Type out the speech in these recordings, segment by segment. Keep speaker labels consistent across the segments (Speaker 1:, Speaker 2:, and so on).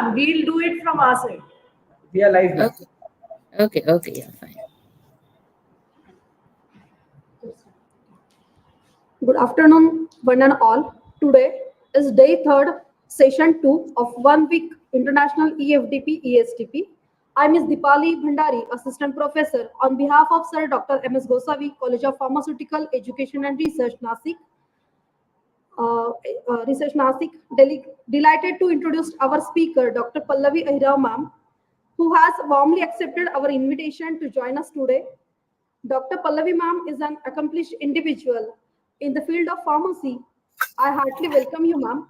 Speaker 1: ma'am. We'll do it from our side.
Speaker 2: We are live now.
Speaker 3: Okay, yeah, fine.
Speaker 4: Good afternoon, one and all. Today is day 3rd, session 2 of 1 week International e-FDP e-STP. I am Ms. Dipali Bhandari, Assistant Professor, on behalf of Sir Dr. M.S. Gosavi, College of Pharmaceutical Education and Research, Nashik. Delighted to introduce our speaker, Dr. Pallavi Ahirrao ma'am, who has warmly accepted our invitation to join us today. Dr. Pallavi ma'am is an accomplished individual in the field of pharmacy. I heartily welcome you, ma'am.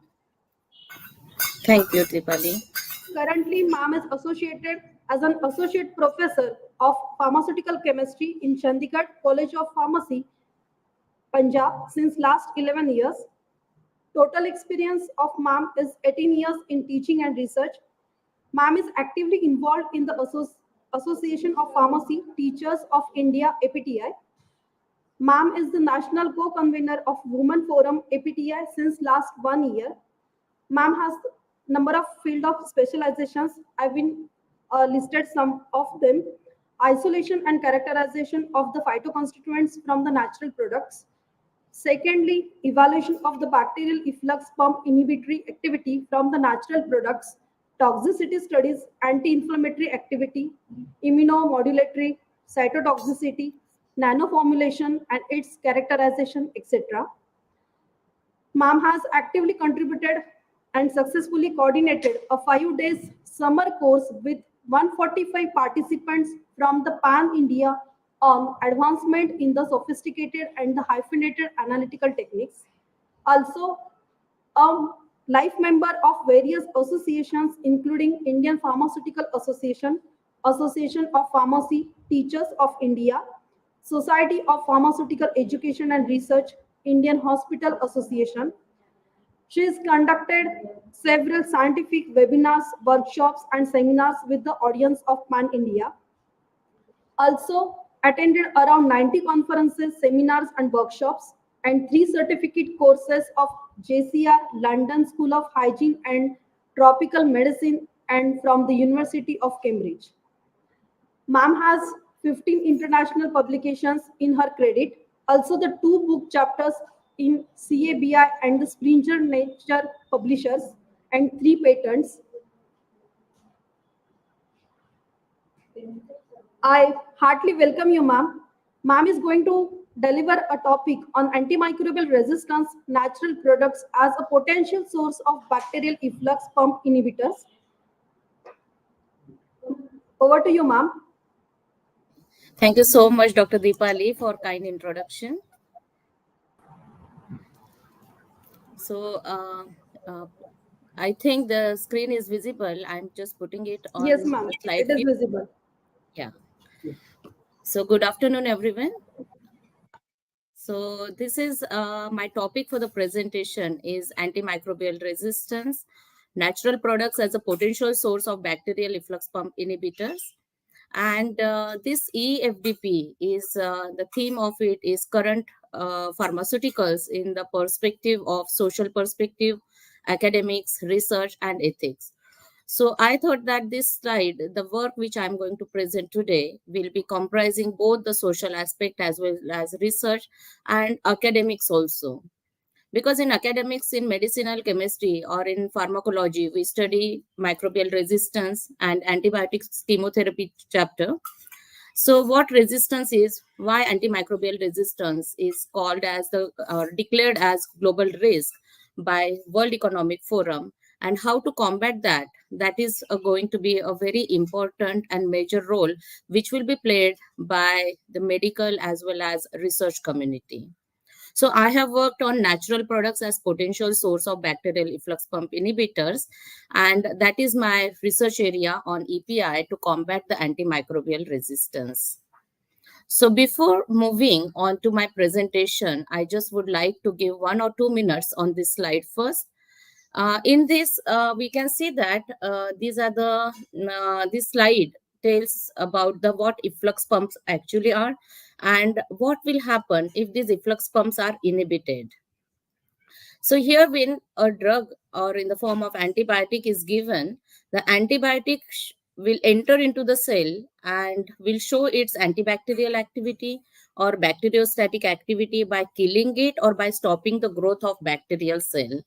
Speaker 3: Thank you, Dipali.
Speaker 4: Currently, ma'am is associated as an associate professor of pharmaceutical chemistry in Chandigarh College of Pharmacy, Punjab, since last 11 years. Total experience of ma'am is 18 years in teaching and research. Ma'am is actively involved in the Association of Pharmacy Teachers of India, APTI. Ma'am is the national co-convener of Women Forum APTI since last 1 year. Ma'am has number of field of specializations. I've been listed some of them. Isolation and characterization of the phytoconstituents from the natural products. Secondly, evaluation of the bacterial efflux pump inhibitory activity from the natural products, toxicity studies, anti-inflammatory activity, immunomodulatory, cytotoxicity, nanoformulation and its characterization, etc. Ma'am has actively contributed and successfully coordinated a 5 days summer course with 145 participants from the Pan-India on advancement in the sophisticated and the hyphenated analytical techniques. Also, a life member of various associations including Indian Pharmaceutical Association, Association of Pharmacy Teachers of India, Society of Pharmaceutical Education and Research, Indian Hospital Association. She has conducted several scientific webinars, workshops, and seminars with the audience of Pan India. Also, attended around 90 conferences, seminars, and workshops, and 3 certificate courses of JCR, London School of Hygiene and Tropical Medicine, and from the University of Cambridge. Ma'am has 15 international publications in her credit. Also, the 2 book chapters in CABI and the Springer Nature Publishers, and 3 patents. I heartily welcome you, ma'am. Ma'am is going to deliver a topic on antimicrobial resistance natural products as a potential source of bacterial efflux pump inhibitors. Over to you, ma'am.
Speaker 3: Thank you so much, Dr. Dipali, for kind introduction. So, I think the screen is visible. I'm just putting it on.
Speaker 4: Yes, ma'am. It is visible.
Speaker 3: Yeah. So, good afternoon, everyone. So, this is my topic for the presentation is antimicrobial resistance, natural products as a potential source of bacterial efflux pump inhibitors. And this e-FDP is the theme of it is current pharmaceuticals in the perspective of social perspective, academics, research, and ethics. So I thought that this slide, the work which I'm going to present today, will be comprising both the social aspect as well as research and academics also. Because in academics, in medicinal chemistry or in pharmacology, we study microbial resistance and antibiotics chemotherapy chapter. So what resistance is, why antimicrobial resistance is called as the declared as global risk by World Economic Forum, and how to combat that. That is going to be a very important and major role which will be played by the medical as well as research community. So I have worked on natural products as potential source of bacterial efflux pump inhibitors, and that is my research area on API to combat the antimicrobial resistance. So before moving on to my presentation, I just would like to give 1 or 2 minutes on this slide first. In this, we can see that these are the this slide tells about the what efflux pumps actually are and what will happen if these efflux pumps are inhibited. So here when a drug or in the form of antibiotic is given, The antibiotic will enter into the cell and will show its antibacterial activity or bacteriostatic activity by killing it or by stopping the growth of bacterial cell.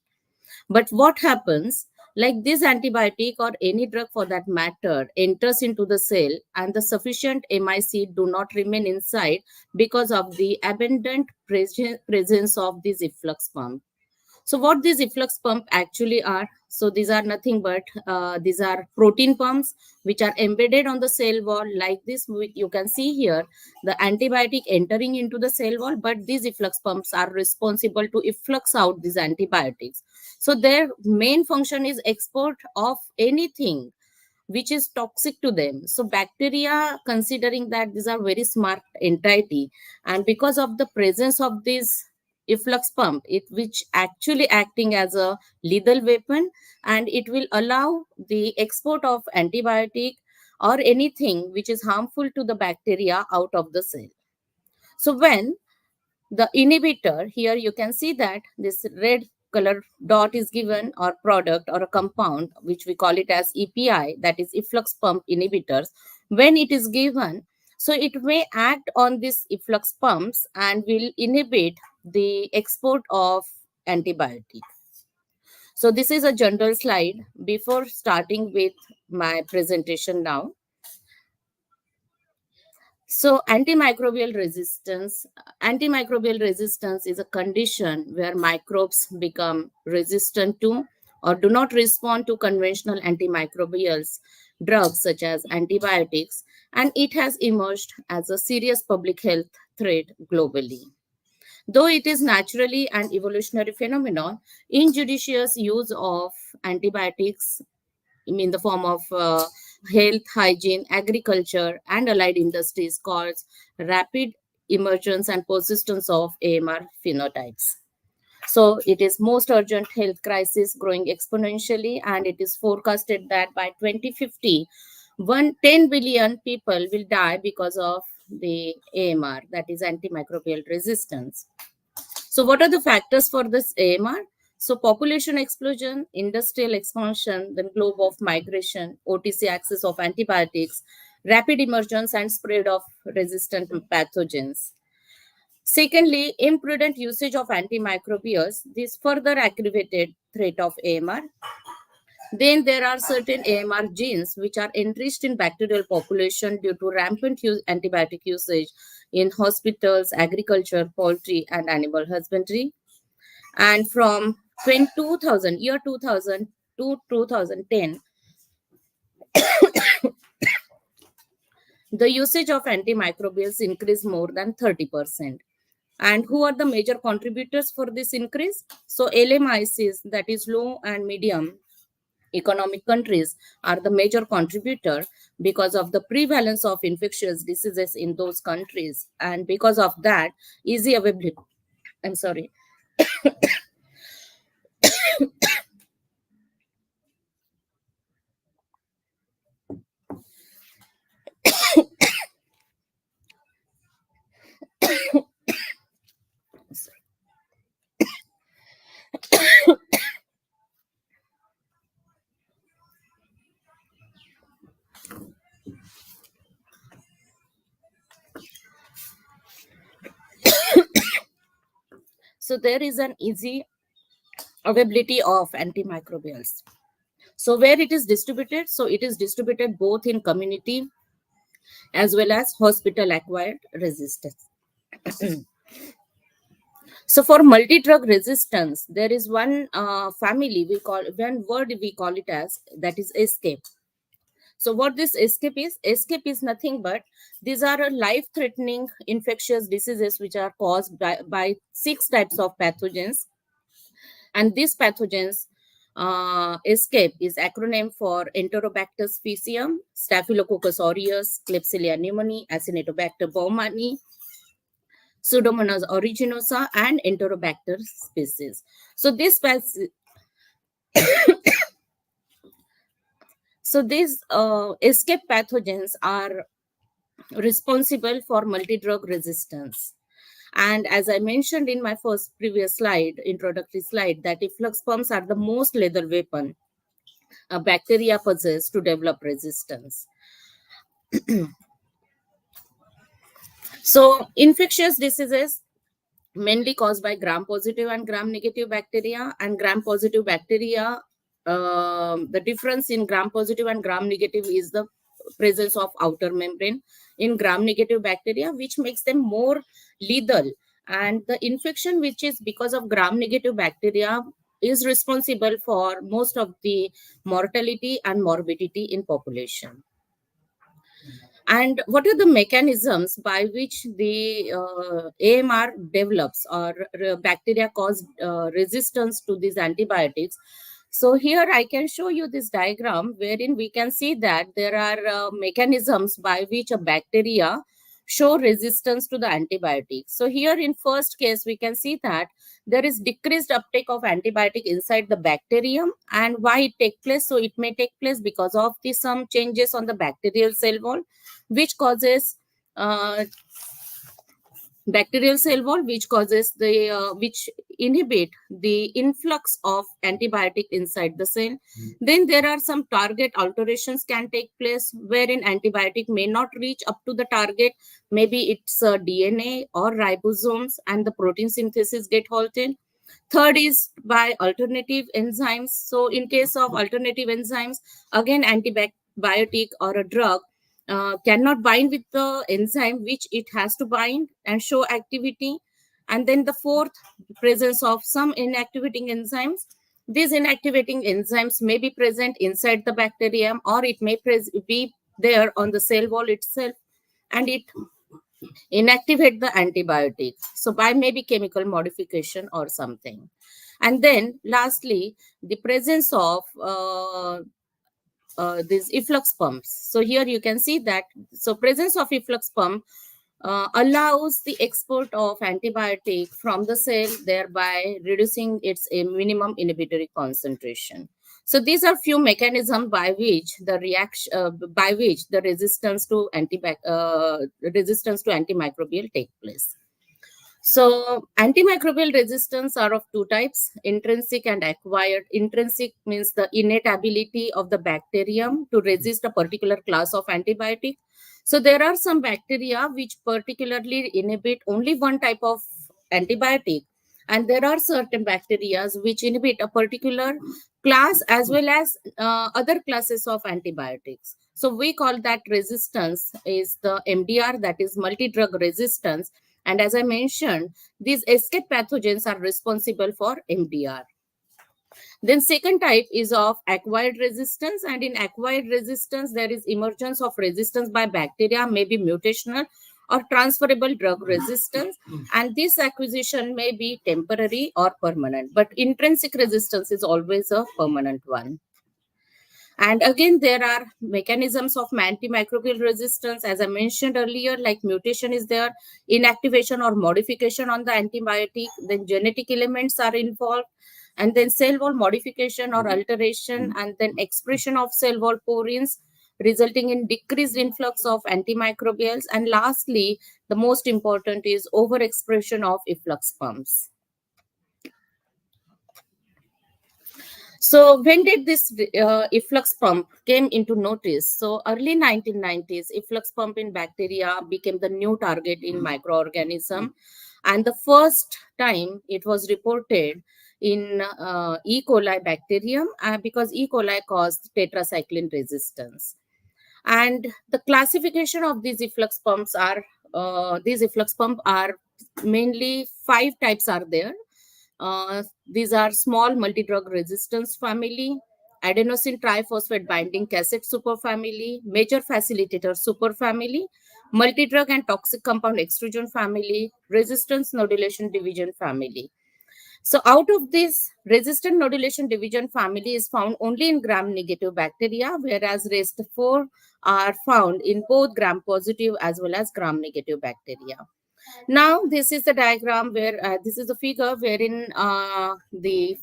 Speaker 3: But what happens, like this antibiotic or any drug for that matter enters into the cell and the sufficient MIC do not remain inside because of the abundant presence of this efflux pump. So what these efflux pump actually are? So these are nothing but these are protein pumps which are embedded on the cell wall like this. You can see here the antibiotic entering into the cell wall, but these efflux pumps are responsible to efflux out these antibiotics. So their main function is export of anything which is toxic to them. So bacteria, considering that these are very smart entity, and because of the presence of this efflux pump, it which actually acting as a lethal weapon, and it will allow the export of antibiotic or anything which is harmful to the bacteria out of the cell. So when the inhibitor, here you can see that this red color dot is given or product or a compound which we call it as API, that is efflux pump inhibitors. When it is given, so it may act on these efflux pumps and will inhibit the export of antibiotic. So this is a general slide before starting with my presentation now. So antimicrobial resistance is a condition where microbes become resistant to or do not respond to conventional antimicrobials, drugs such as antibiotics, and it has emerged as a serious public health threat globally. Though it is naturally an evolutionary phenomenon, injudicious use of antibiotics in the form of health, hygiene, agriculture, and allied industries cause rapid emergence and persistence of AMR phenotypes. So it is most urgent health crisis growing exponentially, and it is forecasted that by 2050, 10 billion people will die because of the AMR, that is antimicrobial resistance. So what are the factors for this AMR? So population explosion, industrial expansion, then globe of migration, OTC access of antibiotics, rapid emergence and spread of resistant pathogens. Secondly, imprudent usage of antimicrobials. This further aggravated threat of AMR. Then there are certain AMR genes which are enriched in bacterial population due to rampant antibiotic usage in hospitals, agriculture, poultry, and animal husbandry. And from 2000 to 2010, the usage of antimicrobials increased more than 30%. And who are the major contributors for this increase? So LMICs, that is low and medium economic countries, are the major contributor because of the prevalence of infectious diseases in those countries, and because of that easy availability, I'm sorry, so there is an easy availability of antimicrobials. So where it is distributed? So it is distributed both in community as well as hospital acquired resistance. So for multi-drug resistance, there is one family one word we call it as, that is escape. So what this escape is nothing but these are life-threatening infectious diseases which are caused by 6 types of pathogens. And these pathogens, escape is acronym for Enterobacter species, Staphylococcus aureus, Klebsiella pneumoniae, Acinetobacter baumannii, Pseudomonas aeruginosa, and Enterobacter species. So these escape pathogens are responsible for multi-drug resistance. And as I mentioned in my previous slide, introductory slide, that efflux pumps are the most lethal weapon. bacteria possess to develop resistance. So infectious diseases mainly caused by gram-positive and gram-negative bacteria. And gram-positive bacteria, the difference in gram-positive and gram-negative is the presence of outer membrane in gram-negative bacteria, which makes them more lethal. And the infection, which is because of gram-negative bacteria, is responsible for most of the mortality and morbidity in population. And what are the mechanisms by which the AMR develops, or bacteria cause resistance to these antibiotics? So here I can show you this diagram wherein we can see that there are mechanisms by which a bacteria show resistance to the antibiotics. So here in first case, we can see that there is decreased uptake of antibiotic inside the bacterium. And why it take place? So it may take place because of the some changes on the bacterial cell wall, which causes bacterial cell wall, which causes the which inhibit the influx of antibiotic inside the cell. Then there are some target alterations can take place wherein antibiotic may not reach up to the target. Maybe it's DNA or ribosomes, and the protein synthesis get halted. Third is by alternative enzymes. So in case of alternative enzymes, again antibiotic or a drug cannot bind with the enzyme which it has to bind and show activity. And then the fourth, presence of some inactivating enzymes. These inactivating enzymes may be present inside the bacterium, or it may be there on the cell wall itself, and it inactivate the antibiotic. So by maybe chemical modification or something. And then lastly, the presence of these efflux pumps. So here you can see that, so presence of efflux pump allows the export of antibiotic from the cell, thereby reducing its minimum inhibitory concentration. So these are few mechanisms by which the resistance to antimicrobial take place. So antimicrobial resistance are of two types, intrinsic and acquired. Intrinsic means the innate ability of the bacterium to resist a particular class of antibiotic. So there are some bacteria which particularly inhibit only one type of antibiotic, and there are certain bacteria which inhibit a particular class as well as other classes of antibiotics. So we call that resistance is the MDR, that is multi-drug resistance. And as I mentioned, these escape pathogens are responsible for MDR. Then second type is of acquired resistance. And in acquired resistance, there is emergence of resistance by bacteria, maybe mutational or transferable drug resistance. And this acquisition may be temporary or permanent. But intrinsic resistance is always a permanent one. And again, there are mechanisms of antimicrobial resistance. As I mentioned earlier, like mutation is there, inactivation or modification on the antibiotic, then genetic elements are involved, and then cell wall modification or alteration, and then expression of cell wall porins, resulting in decreased influx of antimicrobials. And lastly, the most important is overexpression of efflux pumps. So when did this efflux pump came into notice? So early 1990s, efflux pump in bacteria became the new target in microorganism. And the first time it was reported in E. coli bacterium because E. coli caused tetracycline resistance. And the classification of these efflux pumps are, mainly 5 types are there. These are small multi-drug resistance family, adenosine triphosphate binding cassette superfamily, major facilitator superfamily, multi-drug and toxic compound extrusion family, resistance nodulation division family. So out of this, resistant nodulation division family is found only in gram-negative bacteria, whereas rest 4 are found in both gram-positive as well as gram-negative bacteria. Now, this is the diagram where this is a figure wherein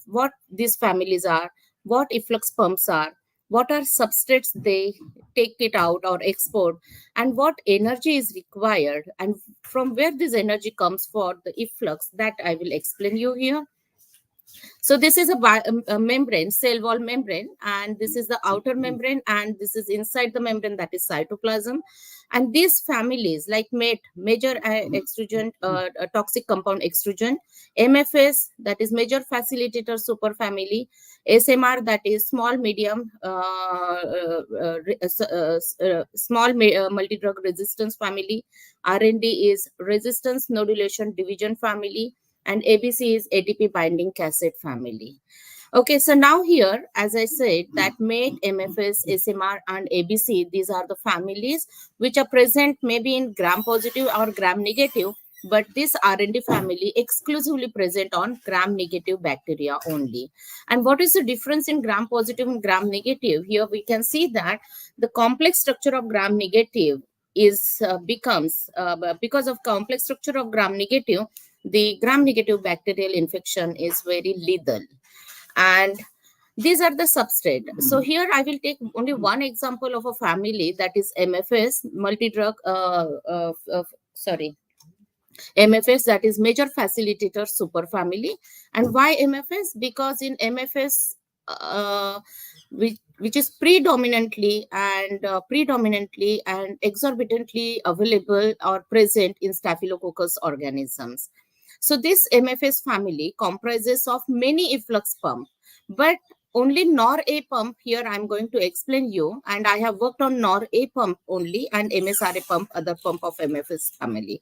Speaker 3: what these families are, what efflux pumps are, what are substrates they take it out or export, and what energy is required, and from where this energy comes for the efflux, that I will explain you here. So this is a membrane, cell wall membrane, and this is the outer membrane, and this is inside the membrane, that is cytoplasm. And these families like major extrusion, toxic compound extrusion, MFS, that is major facilitator superfamily, SMR, that is small medium multi-drug resistance family, RND is resistance nodulation division family, and ABC is ATP binding cassette family. Okay, so now here, as I said, that MATE, MFS, SMR, and ABC, these are the families which are present maybe in gram-positive or gram-negative, but this R&D family exclusively present on gram-negative bacteria only. And what is the difference in gram-positive and gram-negative? Here we can see that the complex structure of gram-negative is becomes, because of complex structure of gram-negative, the gram-negative bacterial infection is very lethal. And these are the substrate. So here I will take only one example of a family, that is MFS, multi-drug, MFS, that is major facilitator superfamily. And why MFS? Because in MFS, which is predominantly and exorbitantly available or present in Staphylococcus organisms. So this MFS family comprises of many efflux pump, but only NOR-A pump here I'm going to explain you, and I have worked on NOR-A pump only and MSRA pump, other pump of MFS family.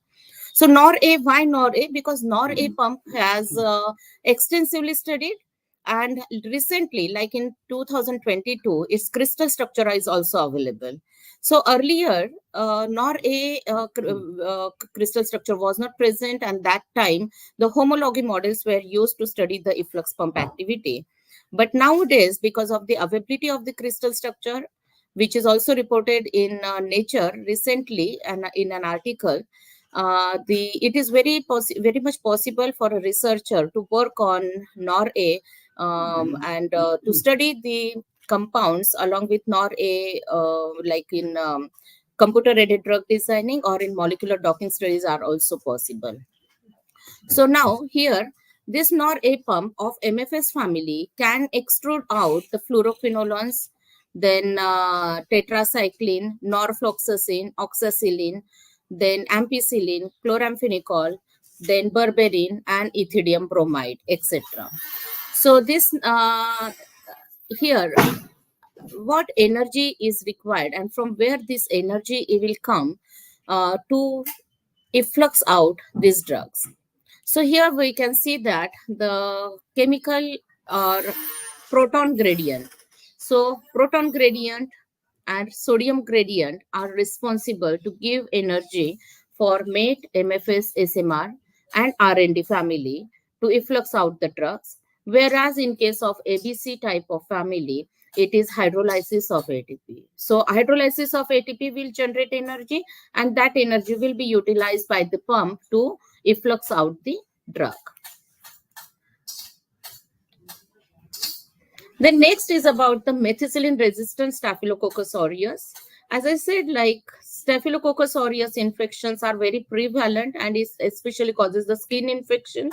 Speaker 3: So NOR-A, why NOR-A? Because NOR-A pump has extensively studied, and recently, like in 2022, its crystal structure is also available. So earlier, NOR-A crystal structure was not present, and that time the homology models were used to study the efflux pump activity. But nowadays, because of the availability of the crystal structure, which is also reported in Nature recently and in an article, it is very much possible for a researcher to work on NOR-A and to study the compounds along with NOR-A, like in computer-aided drug designing or in molecular docking studies are also possible. So now here, this NOR-A pump of MFS family can extrude out the fluoroquinolones, then tetracycline, norfloxacin, oxacillin, then ampicillin, chloramphenicol, then berberine, and ethidium bromide, etc. So this here, what energy is required and from where this energy will come to efflux out these drugs. So here we can see that the chemical or proton gradient. So proton gradient and sodium gradient are responsible to give energy for MATE, MFS, SMR, and RND family to efflux out the drugs. Whereas in case of ABC type of family, it is hydrolysis of ATP. So hydrolysis of ATP will generate energy, and that energy will be utilized by the pump to efflux out the drug. The next is about the methicillin resistant Staphylococcus aureus. As I said, like Staphylococcus aureus infections are very prevalent and it especially causes the skin infection,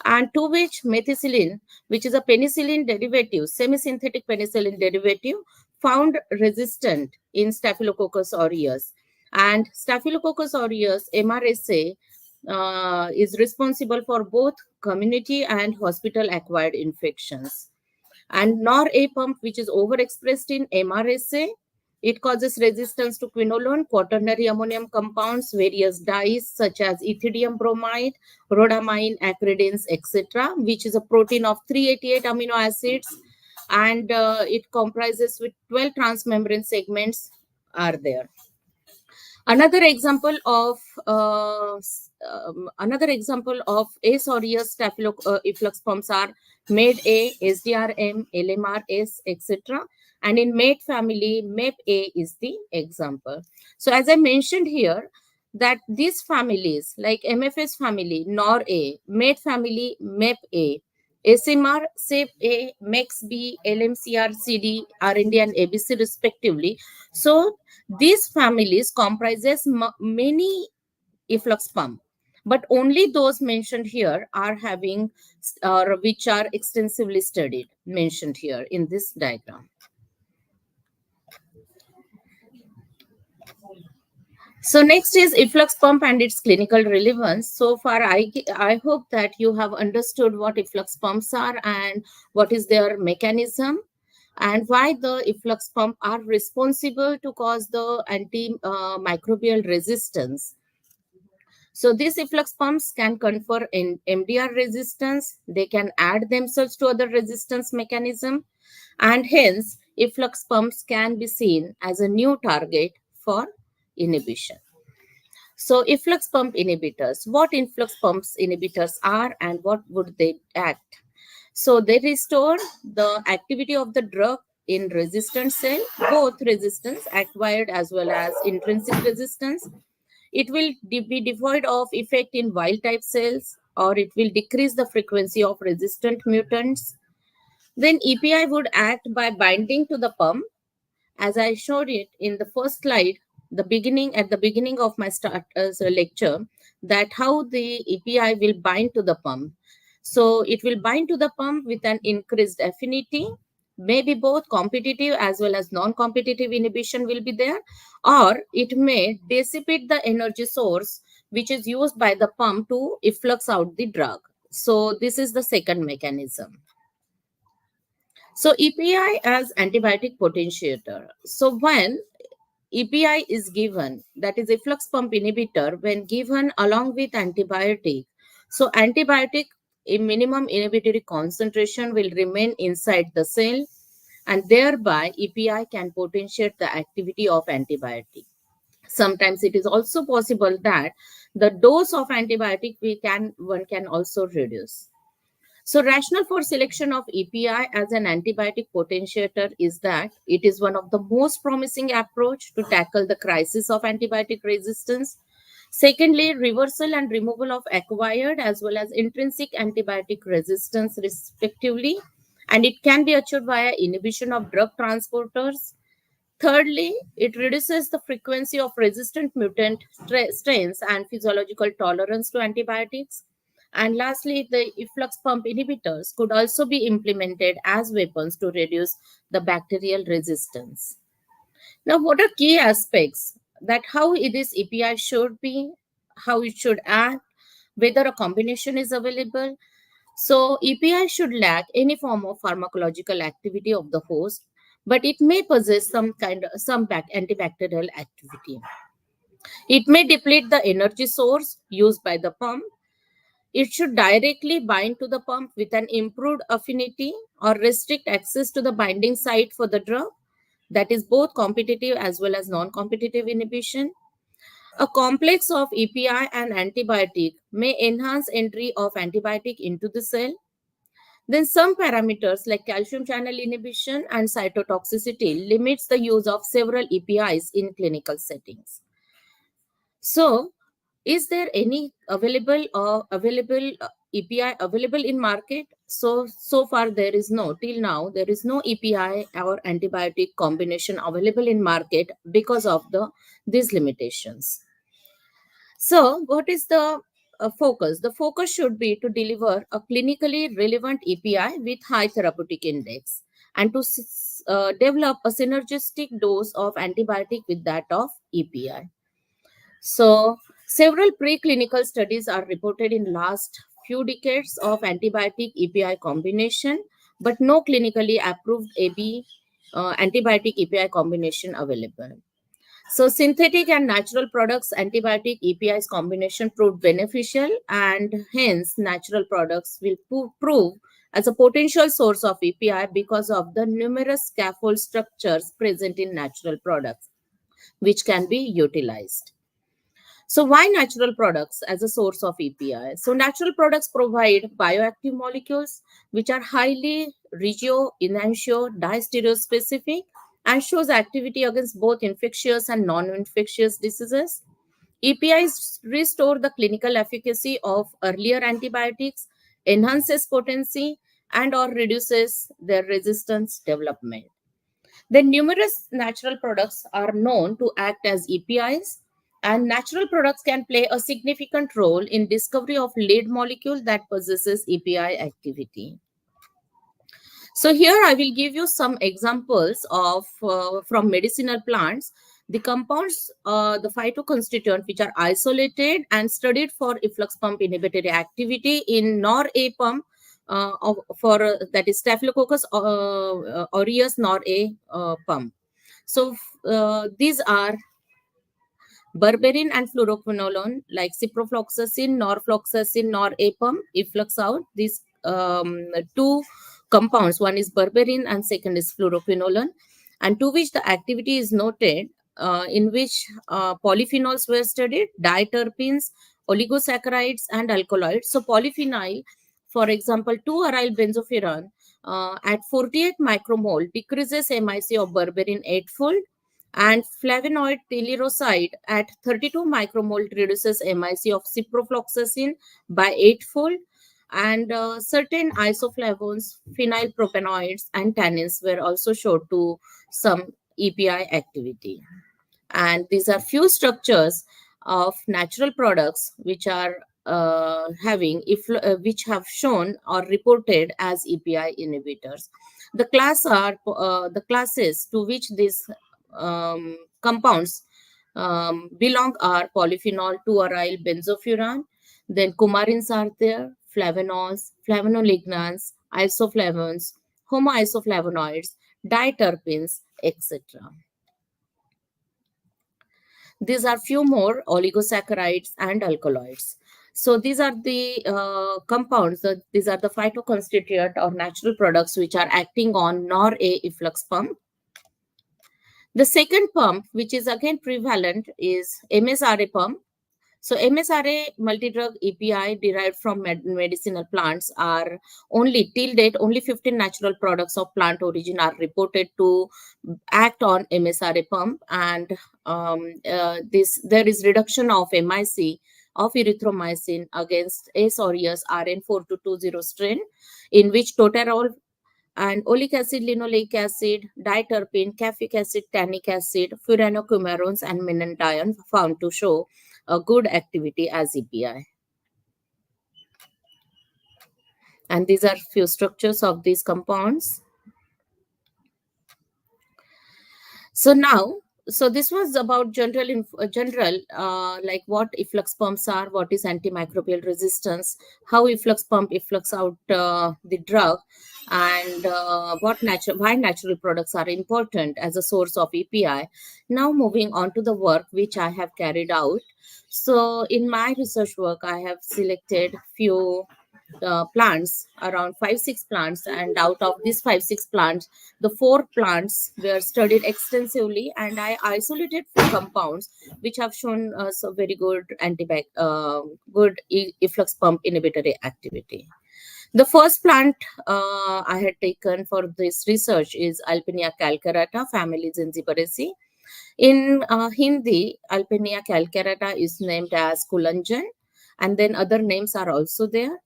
Speaker 3: and to which methicillin, which is a penicillin derivative, semi-synthetic penicillin derivative, found resistant in Staphylococcus aureus. And Staphylococcus aureus, MRSA, is responsible for both community and hospital acquired infections. And NOR-A pump, which is overexpressed in MRSA, it causes resistance to quinolone, quaternary ammonium compounds, various dyes such as ethidium bromide, rhodamine, acridins, etc., which is a protein of 388 amino acids, and it comprises with 12 transmembrane segments are there. Another example of S. aureus efflux pumps are MADE-A, SDRM, LMRS, etc. And in MADE family, MEP-A is the example. So as I mentioned here, that these families like MFS family, NOR-A, MADE family, MEP-A, SMR, SAFE-A, MEX-B, LMCR, CD, RND, and ABC respectively. So these families comprises many efflux pump, but only those mentioned here are having, which are extensively studied, mentioned here in this diagram. So next is efflux pump and its clinical relevance. So far, I hope that you have understood what efflux pumps are and what is their mechanism and why the efflux pump are responsible to cause the antimicrobial resistance. So these efflux pumps can confer in MDR resistance. They can add themselves to other resistance mechanism, and hence efflux pumps can be seen as a new target for inhibition. So efflux pump inhibitors, what influx pumps inhibitors are and what would they act? So they restore the activity of the drug in resistant cell, both resistance acquired as well as intrinsic resistance. It will be devoid of effect in wild type cells, or it will decrease the frequency of resistant mutants. Then API would act by binding to the pump, as I showed it in the first slide, at the beginning of my lecture, that how the API will bind to the pump. So it will bind to the pump with an increased affinity. Maybe both competitive as well as non-competitive inhibition will be there, or it may dissipate the energy source which is used by the pump to efflux out the drug. So this is the second mechanism. So EPI as antibiotic potentiator. So when EPI is given, that is efflux pump inhibitor, when given along with antibiotic, so antibiotic a minimum inhibitory concentration will remain inside the cell, and thereby EPI can potentiate the activity of antibiotic. Sometimes it is also possible that the dose of antibiotic one can also reduce. So rationale for selection of API as an antibiotic potentiator is that it is one of the most promising approach to tackle the crisis of antibiotic resistance. Secondly, reversal and removal of acquired as well as intrinsic antibiotic resistance respectively, and it can be achieved via inhibition of drug transporters. Thirdly, it reduces the frequency of resistant mutant strains and physiological tolerance to antibiotics. And lastly, the efflux pump inhibitors could also be implemented as weapons to reduce the bacterial resistance. Now, what are key aspects that how this API should be, how it should act, whether a combination is available? So API should lack any form of pharmacological activity of the host, but it may possess some antibacterial activity. It may deplete the energy source used by the pump. It should directly bind to the pump with an improved affinity or restrict access to the binding site for the drug. That is both competitive as well as non-competitive inhibition. A complex of API and antibiotic may enhance entry of antibiotic into the cell. Then some parameters like calcium channel inhibition and cytotoxicity limits the use of several APIs in clinical settings. So, is there any available API available in market? So far there is no. Till now there is no API or antibiotic combination available in market because of these limitations. So, what is the focus? The focus should be to deliver a clinically relevant API with high therapeutic index and to develop a synergistic dose of antibiotic with that of API. So, several preclinical studies are reported in last few decades of antibiotic API combination, but no clinically approved antibiotic API combination available. So synthetic and natural products antibiotic APIs combination proved beneficial, and hence natural products will prove as a potential source of API because of the numerous scaffold structures present in natural products which can be utilized. So why natural products as a source of API? So natural products provide bioactive molecules which are highly regio-enantio distereospecific and shows activity against both infectious and non-infectious diseases. APIs restore the clinical efficacy of earlier antibiotics, enhances potency, and or reduces their resistance development. Then numerous natural products are known to act as APIs. And natural products can play a significant role in discovery of lead molecule that possesses API activity. So here I will give you some examples of from medicinal plants, the compounds, the phytoconstituent which are isolated and studied for efflux pump inhibitory activity in nor-A pump for that is Staphylococcus aureus nor-A pump. So these are berberine and fluoroquinolone like ciprofloxacin, norfloxacin, nor-A-pump, efflux out. These two compounds, one is berberine and second is fluoroquinolone, and to which the activity is noted, in which polyphenols were studied, diterpenes, oligosaccharides, and alkaloids. So polyphenol, for example, 2-aryl benzofuran at 48 micromole decreases MIC of berberine eightfold, and flavonoid teliroside at 32 micromole reduces MIC of ciprofloxacin by eightfold, and certain isoflavones, phenylpropanoids, and tannins were also shown to some EPI activity. And these are few structures of natural products which are which have shown or reported as EPI inhibitors. The the classes to which these compounds belong are polyphenol 2-aryl benzofuran, then coumarins are there, flavonols, flavonolignans, isoflavones, homoisoflavonoids, diterpenes, etc. These are few more oligosaccharides and alkaloids. So these are the compounds, these are the phytoconstituent or natural products which are acting on nor-A efflux pump. The second pump, which is again prevalent, is MSRA pump. So MSRA multi-drug API derived from medicinal plants are only, till date, only 15 natural products of plant origin are reported to act on MSRA pump, and there is reduction of MIC of erythromycin against S. aureus RN4220 strain, in which totarol and oleic acid, linoleic acid, diterpene, caffeic acid, tannic acid, furanocoumarones, and menantione found to show a good activity as EPI. And these are few structures of these compounds. So now, so this was about general like what efflux pumps are, what is antimicrobial resistance, how efflux pump efflux out the drug, and why natural products are important as a source of API. Now moving on to the work which I have carried out. So in my research work, I have selected few plants, around 5-6 plants, and out of these 5-6 plants, the 4 plants were studied extensively, and I isolated compounds which have shown us a very good efflux pump inhibitory activity. The first plant I had taken for this research is Alpinia calcarata, family Zinziberaceae. In Hindi, Alpinia calcarata is named as Kulanjan, and then other names are also there.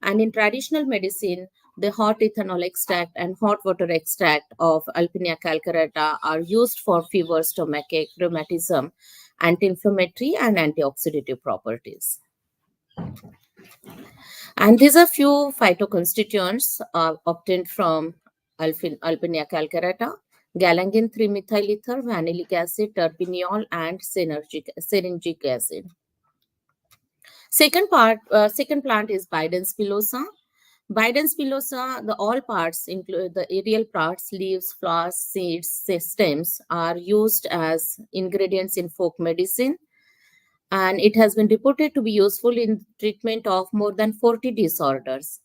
Speaker 3: And in traditional medicine, the hot ethanol extract and hot water extract of Alpinia calcarata are used for fever, stomachache, rheumatism, anti-inflammatory, and antioxidative properties. And these are few phytoconstituents obtained from Alpinia calcarata: galangin 3-methyl ether, vanillic acid, terpineol, and synergic acid. Second plant is Bidens pilosa. Bidens pilosa, the all parts, include the aerial parts, leaves, flowers, seeds, stems, are used as ingredients in folk medicine, and it has been reported to be useful in treatment of more than 40 disorders.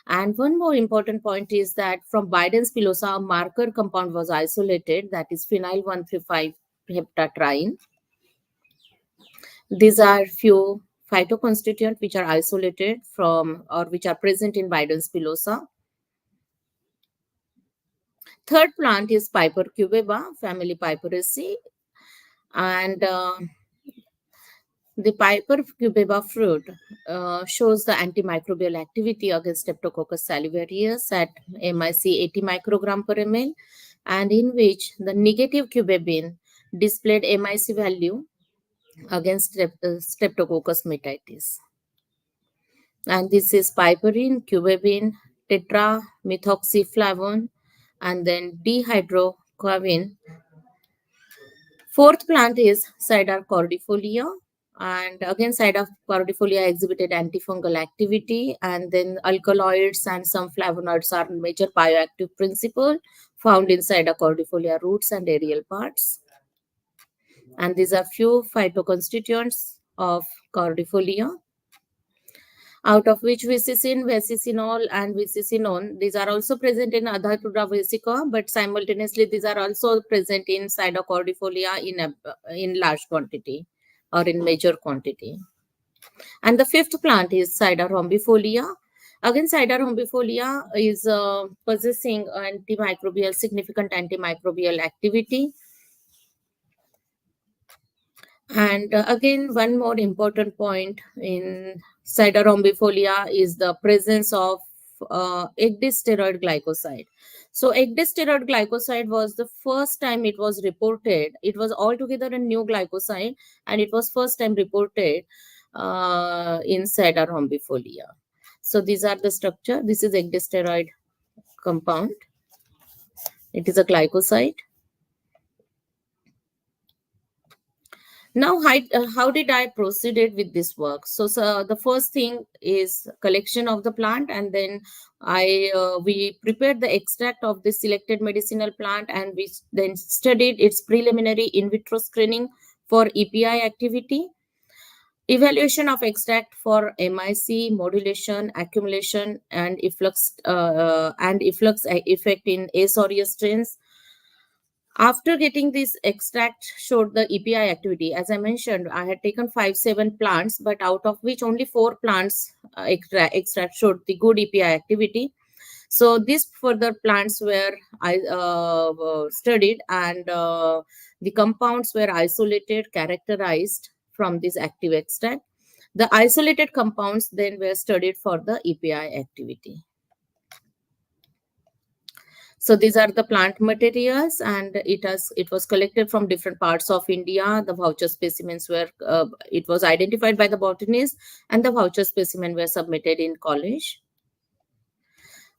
Speaker 3: And one more important point is that from Bidens pilosa, a marker compound was isolated, that is phenyl 1,3,5 heptatriene. These are few phytoconstituents which are isolated from or which are present in Bidens pilosa. Third plant is Piper cubeba, family Piperaceae, and the Piper cubeba fruit shows the antimicrobial activity against Streptococcus salivarius at MIC 80 microgram per ml, and in which the negative cubebin displayed MIC value against Streptococcus metitis. And this is piperine, cubebin, tetramethoxyflavone, and then dihydroquinone. Fourth plant is Cider cordifolia, and again Cider cordifolia exhibited antifungal activity, and then alkaloids and some flavonoids are major bioactive principle found in Cider cordifolia roots and aerial parts. And these are few phytoconstituents of cordifolia, out of which vicicin, vesicinol, and vicicinone, these are also present in Adhipura vesica, but simultaneously these are also present in Pseudocordifolia in large quantity or in major quantity. And the fifth plant is Cider rombifolia. Again, Cider rombifolia is possessing antimicrobial, significant antimicrobial activity. And again, one more important point in Cider rombifolia is the presence of ecdysteroid glycoside. So ecdysteroid glycoside was the first time it was reported. It was altogether a new glycoside, and it was first time reported in Cider rombifolia. So these are the structure. This is ecdysteroid compound. It is a glycoside. Now, how did I proceeded with this work? So the first thing is collection of the plant, and then we prepared the extract of the selected medicinal plant, and we then studied its preliminary in vitro screening for API activity, evaluation of extract for MIC, modulation, accumulation, and efflux effect in S. aureus strains. After getting this extract showed the EPI activity, as I mentioned, I had taken 5-7 plants, but out of which only 4 plants extract showed the good EPI activity. So these further plants were studied, and the compounds were isolated, characterized from this active extract. The isolated compounds then were studied for the EPI activity. So these are the plant materials, and it was collected from different parts of India. The voucher specimens were it was identified by the botanist, and the voucher specimen were submitted in college.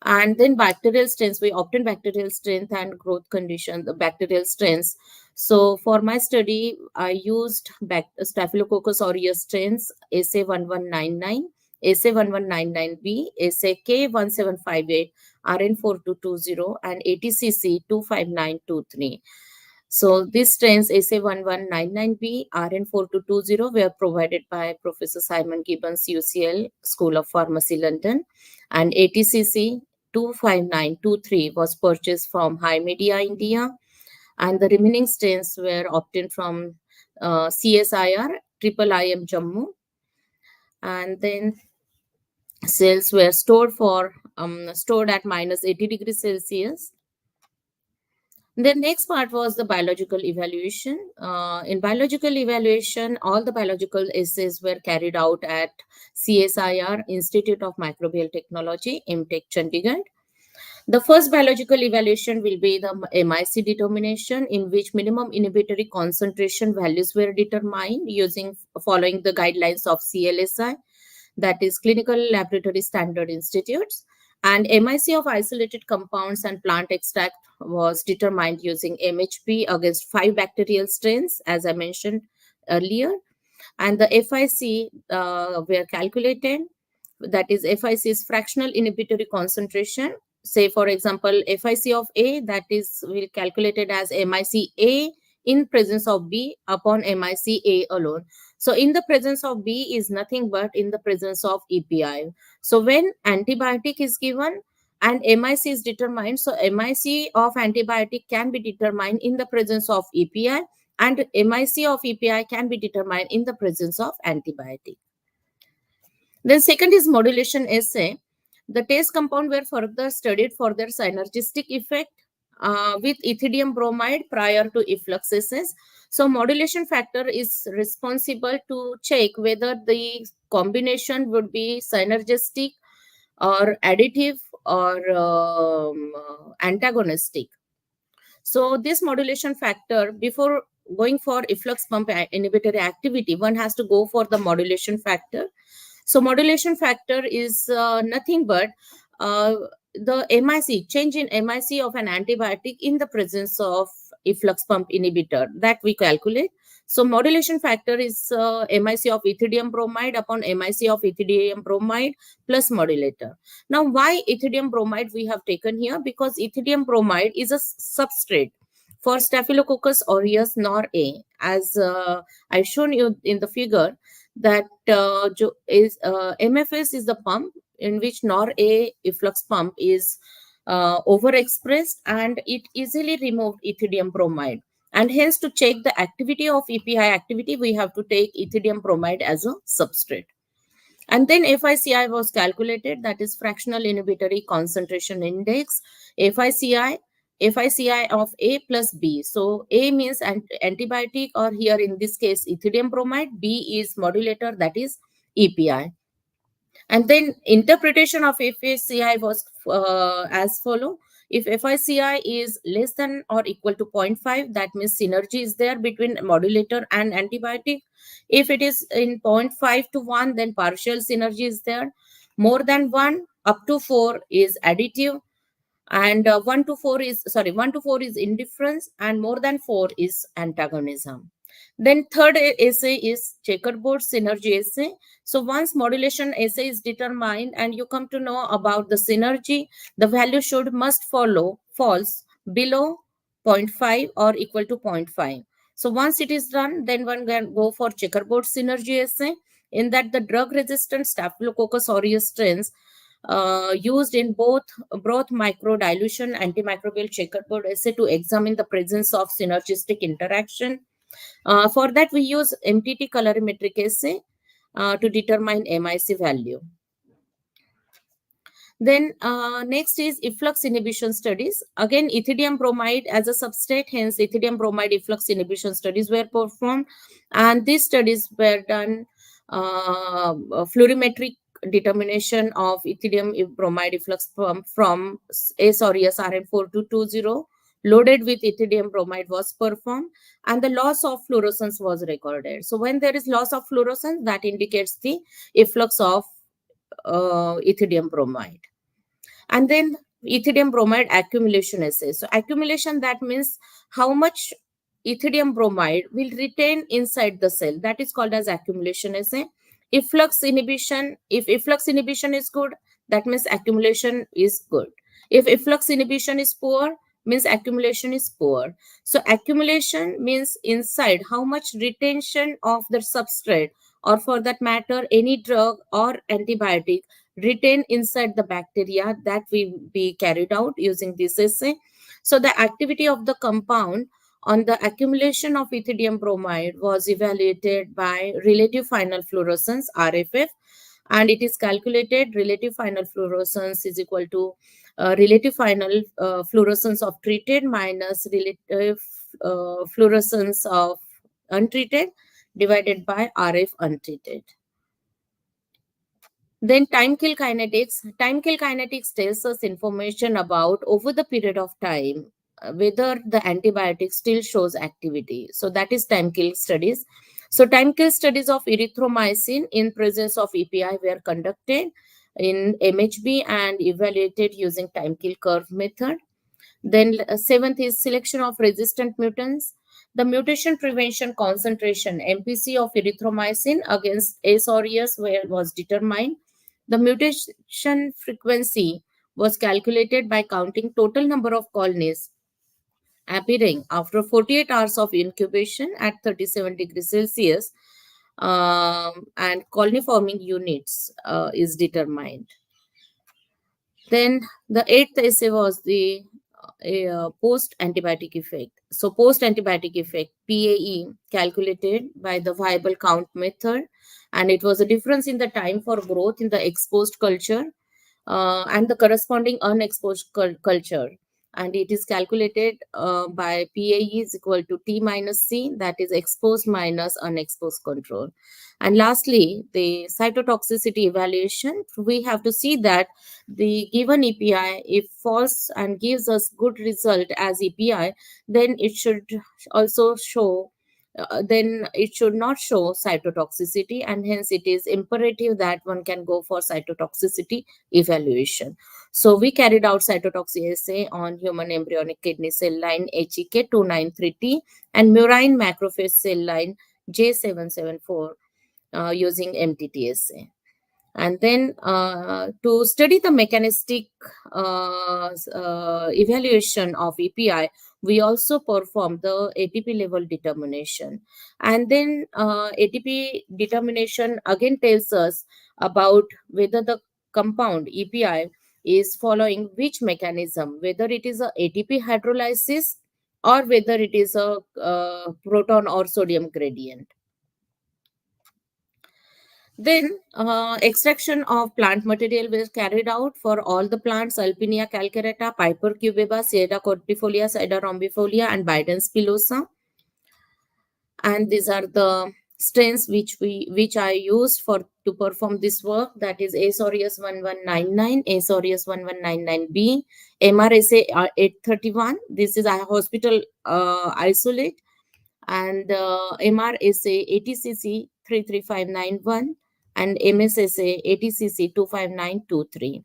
Speaker 3: And then bacterial strains, we obtained bacterial strength and growth condition, the bacterial strains. So for my study, I used Staphylococcus aureus strains SA1199, SA1199B, SAK1758, RN4220, and ATCC 25923. So these strains SA1199B, RN4220 were provided by Professor Simon Gibbons, UCL, School of Pharmacy, London, and ATCC 25923 was purchased from High Media, India, and the remaining strains were obtained from CSIR, Triple IM Jammu, and then cells were stored at minus 80 degrees Celsius. The next part was the biological evaluation. In biological evaluation, all the biological assays were carried out at CSIR, Institute of Microbial Technology, MTech, Chandigarh. The first biological evaluation will be the MIC determination, in which minimum inhibitory concentration values were determined following the guidelines of CLSI, that is Clinical Laboratory Standard Institutes. And MIC of isolated compounds and plant extract was determined using MHP against 5 bacterial strains, as I mentioned earlier. And the FIC were calculated, that is FIC is fractional inhibitory concentration. Say, for example, FIC of A, that is will calculated as MIC A in presence of B upon MIC A alone. So in the presence of B is nothing but in the presence of EPI. So when antibiotic is given and MIC is determined, so MIC of antibiotic can be determined in the presence of EPI, and MIC of EPI can be determined in the presence of antibiotic. Then second is modulation assay. The test compound were further studied for their synergistic effect with ethidium bromide prior to efflux assays. So modulation factor is responsible to check whether the combination would be synergistic or additive or antagonistic. So this modulation factor, before going for efflux pump inhibitory activity, one has to go for the modulation factor. So modulation factor is nothing but the MIC, change in MIC of an antibiotic in the presence of efflux pump inhibitor that we calculate. So modulation factor is MIC of ethidium bromide upon MIC of ethidium bromide plus modulator. Now, why ethidium bromide we have taken here? Because ethidium bromide is a substrate for Staphylococcus aureus nor A, as I've shown you in the figure that MFS is the pump in which nor A efflux pump is overexpressed, and it easily removed ethidium bromide. And hence, to check the activity of EPI activity, we have to take ethidium bromide as a substrate. And then FICI was calculated, that is fractional inhibitory concentration index, FICI of A plus B. So A means antibiotic, or here in this case ethidium bromide, B is modulator, that is EPI. And then interpretation of FICI was as follow. If FICI is less than or equal to 0.5, that means synergy is there between modulator and antibiotic. If it is in 0.5 to 1, then partial synergy is there. More than 1, up to 4 is additive. And 1 to 4 is indifference, and more than 4 is antagonism. Then third assay is checkerboard synergy assay. So once modulation assay is determined and you come to know about the synergy, the value must falls below 0.5 or equal to 0.5. So once it is done, then one can go for checkerboard synergy assay, in that the drug resistant Staphylococcus aureus strains used in both micro dilution antimicrobial checkerboard assay to examine the presence of synergistic interaction. For that, we use MTT colorimetric assay to determine MIC value. Then next is efflux inhibition studies. Again, ethidium bromide as a substrate, hence ethidium bromide efflux inhibition studies were performed. And these studies were done fluorimetric determination of ethidium bromide efflux pump from S aureus RM4220 loaded with ethidium bromide was performed, and the loss of fluorescence was recorded. So when there is loss of fluorescence, that indicates the efflux of ethidium bromide. And then ethidium bromide accumulation assay. So accumulation, that means how much ethidium bromide will retain inside the cell. That is called as accumulation assay. If efflux inhibition is good, that means accumulation is good. If efflux inhibition is poor, means accumulation is poor. So accumulation means inside how much retention of the substrate, or for that matter any drug or antibiotic, retain inside the bacteria, that will be carried out using this assay. So the activity of the compound on the accumulation of ethidium bromide was evaluated by relative final fluorescence, RFF, and it is calculated relative final fluorescence is equal to relative final fluorescence of treated minus relative fluorescence of untreated divided by RF untreated. Then time kill kinetics. Time kill kinetics tells us information about over the period of time whether the antibiotic still shows activity. So that is time kill studies. So time kill studies of erythromycin in presence of EPI were conducted in MHB and evaluated using time kill curve method. Then seventh is selection of resistant mutants. The mutation prevention concentration MPC of erythromycin against S. aureus was determined. The mutation frequency was calculated by counting total number of colonies appearing after 48 hours of incubation at 37 degrees Celsius, and colony forming units is determined. Then the eighth essay was the post-antibiotic effect. So post-antibiotic effect, PAE, calculated by the viable count method, and it was a difference in the time for growth in the exposed culture and the corresponding unexposed culture. And it is calculated by PAE is equal to T minus C, that is exposed minus unexposed control. And lastly, the cytotoxicity evaluation. We have to see that the given EPI, if false and gives us good result as EPI, then it should also show then it should not show cytotoxicity, and hence it is imperative that one can go for cytotoxicity evaluation. So we carried out cytotoxicity assay on human embryonic kidney cell line HEK293T and murine macrophage cell line J774 using MTTSA. And then to study the mechanistic evaluation of API, we also perform the ATP level determination. And then ATP determination again tells us about whether the compound API is following which mechanism, whether it is a ATP hydrolysis or whether it is a proton or sodium gradient. Then extraction of plant material was carried out for all the plants: Alpinia calcarata, Piper cubeba, Sierra cordifolia, Sida rombifolia, and Bidens pilosa. And these are the strains which I used to perform this work. That is A. aureus 1199, A. aureus 1199b, MRSA 831. This is a hospital isolate, and MRSA 80cc 33591. And MSSA 80cc 25923.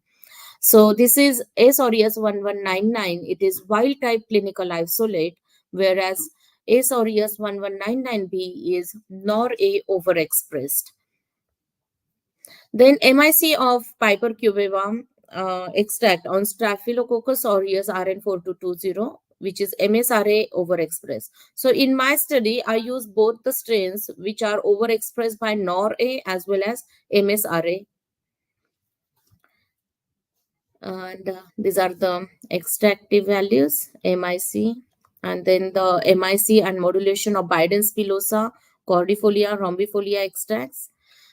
Speaker 3: So this is A. aureus 1199. It is wild type clinical isolate, whereas A. aureus 1199b is NOR-A overexpressed. Then MIC of Piper cubeba extract on Staphylococcus aureus RN4220, which is MSRA overexpressed. So in my study, I use both the strains which are overexpressed by NOR-A as well as MSRA. And these are the extractive values, MIC, and then the MIC and modulation of Bidens pilosa, cordifolia, rombifolia extracts.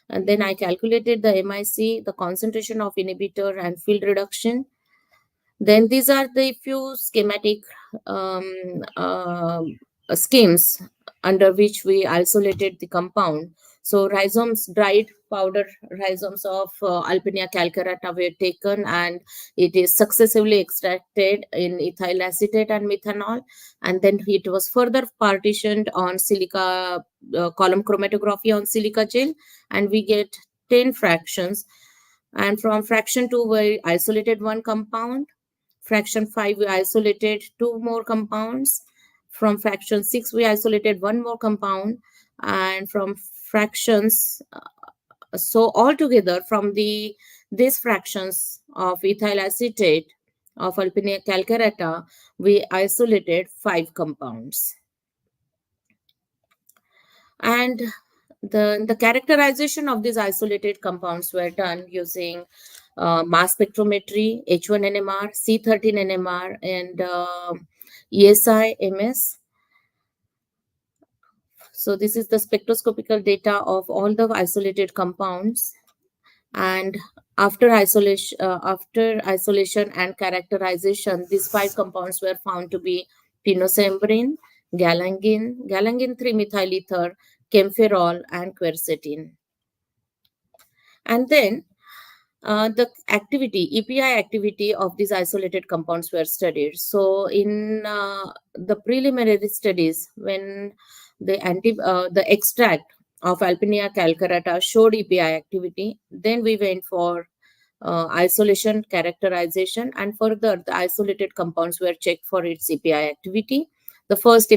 Speaker 3: And then I calculated the MIC, the concentration of inhibitor and field reduction. Then these are the few schematic schemes under which we isolated the compound. So rhizomes, dried powder rhizomes of Alpinia calcarata were taken, and it is successively extracted in ethyl acetate and methanol. And then it was further partitioned on silica, column chromatography on silica gel, and we get 10 fractions. And from fraction 2, we isolated one compound. Fraction 5, we isolated 2 more compounds. From fraction 6, we isolated 1 more compound. And from fractions, so altogether from these fractions of ethyl acetate of Alpinia calcarata, we isolated 5 compounds. And the characterization of these isolated compounds were done using mass spectrometry, H1 NMR, C13 NMR, and ESI MS. So this is the spectroscopical data of all the isolated compounds. And after isolation and characterization, these 5 compounds were found to be pinosembrin, galangin, galangin 3-methyl ether, camphorol, and quercetin. And then the API activity of these isolated compounds were studied. So in the preliminary studies, when the extract of Alpinia calcarata showed API activity, then we went for isolation characterization, and further the isolated compounds were checked for its API activity. The first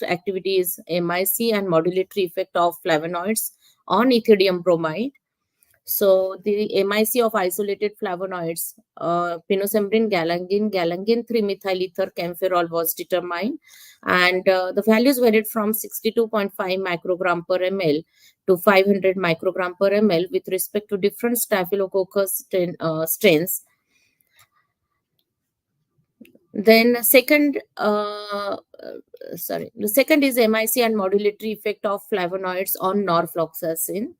Speaker 3: activity is MIC and modulatory effect of flavonoids on ethidium bromide. So the MIC of isolated flavonoids, pinosembrin, galangin, 3-methyl ether, camphorol was determined, and the values varied from 62.5 microgram per ml to 500 microgram per ml with respect to different Staphylococcus strains. Then the second is MIC and modulatory effect of flavonoids on norfloxacin.